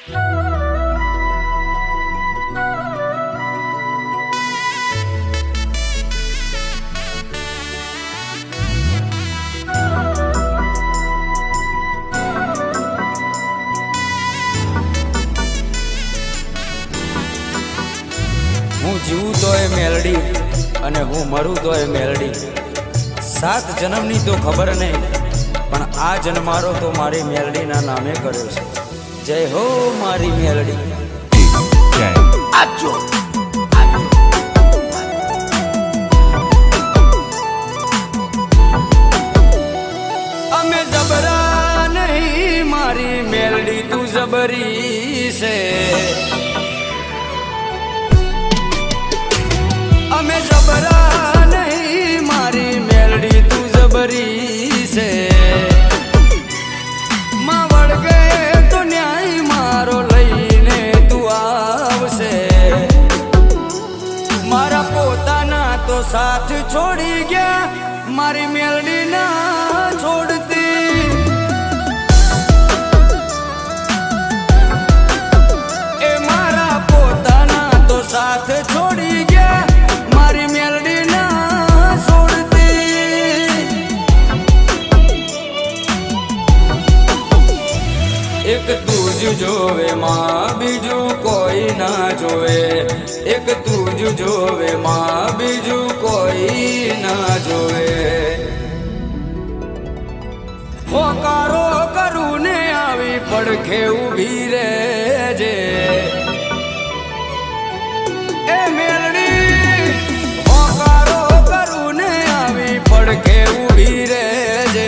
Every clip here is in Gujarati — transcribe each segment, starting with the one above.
હું જીવું તોય મેલડી અને હું મરું તોય મેલડી. 7 જન્મની તો ખબર નહીં, પણ આ જન્મારો તો મારી મેલડીના નામે કર્યો છે. જય હો મારી મેલડી. આજો અમે જબરા નહીં, મારી મેલડી તું જબરી છે. અમે જબરા નહીં, મારી મેલડી તું જબરી છે. માં વળગે તો ન્યાય મારો લઈને તું આવશે. મારા પોતાના તો સાથ છોડી ગયા, મારી મેલડી ના છોડતી. એ મારા પોતાના તો સાથ છોડી ગયા, મારી મેલડી ના છોડતી. એક તું જ જોવે માં, બીજું કોઈ ના જોવે. એક તું જ જોવે માં, બીજું કોઈ ના જોવે. હોકારો કરું ને આવી પડખે ઊભી રહેજે. એ મેલડી હોકારો કરું ને આવી પડખે ઊભી રહેજે.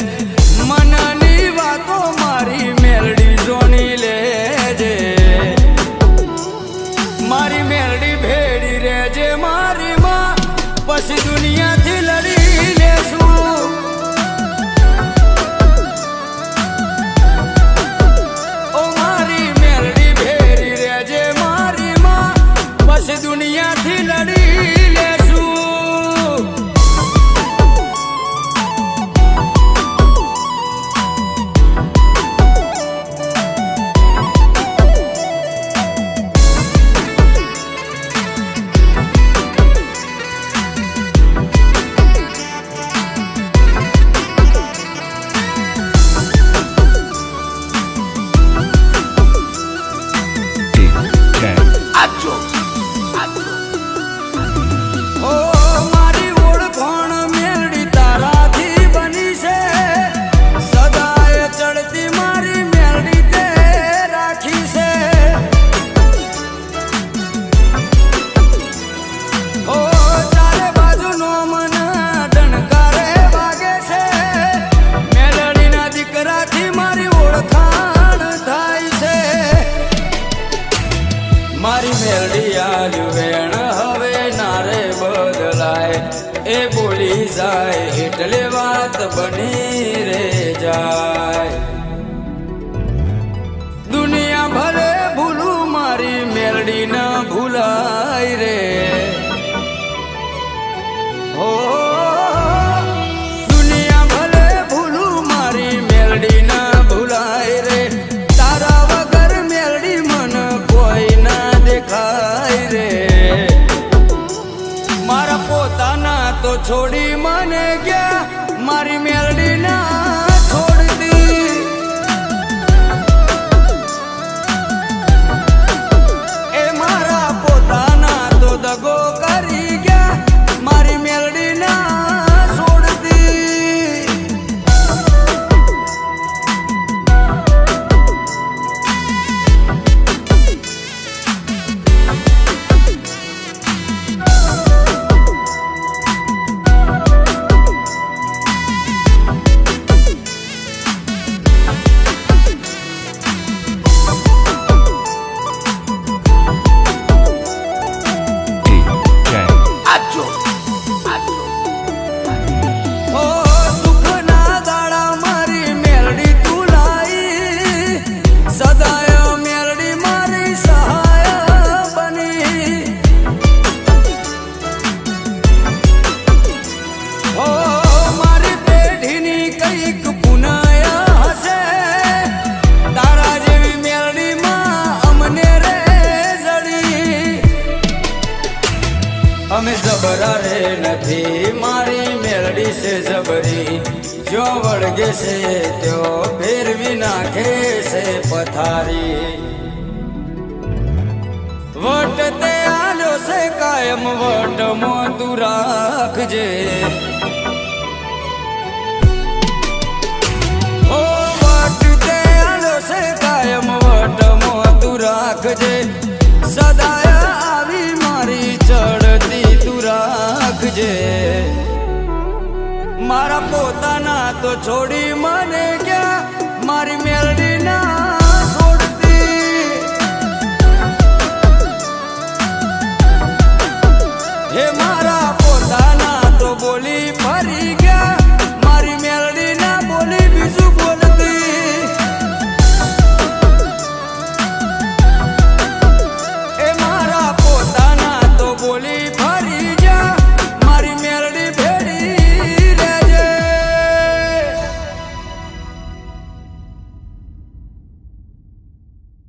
મનની વાતો મારી મેલડી જોની લેજે. મારી મેલડી ભેડી રહેજે મારી માં, પછી દુનિયાથી લડી લેશું. ઓ મારી મેલડી ભેડી રહેજે મારી માં, પછી દુનિયાથી લડી લેશું. આજો ઓ મારી ઓળખાણ મેલડી તારાથી બની છે. સદાય ચડતી મારી મેલડી તે રાખી છે. ઓ ચારે બાજુનો મન ડણકારે વાગે છે. મેલડીના દીકરાથી મારી ઓળખાણ થાય છે. મારી મેલડી આલ્યું વેણ હવે નારે બદલાય. એ બોલી જાય એટલે વાત બની રે જાય. દુનિયા ભલે ભૂલું મારી મેલડી ના ભૂલાય રે. હો દુનિયા ભલે ભૂલું મારી મેલડી ના ભૂલાય રે. તારા વગર મેલડી મન કોઈ ના દેખાય રે. મારા પોતાના તો છોડી મને ગયા, મારી મેલડી ના છોડતી. એ મારા પોતાના તો છે ત્યો ફેરવી નાખે છે પથારી વટ તે આલ્યો છે કાયમ વટમાં તું રાખજે ઓ વટ તે આલ્યો છે કાયમ વટમાં તું રાખજે સદાય આવી મારી ચડતી તું રાખજે મારા પોતાના તો છોડી મને ગયા મારી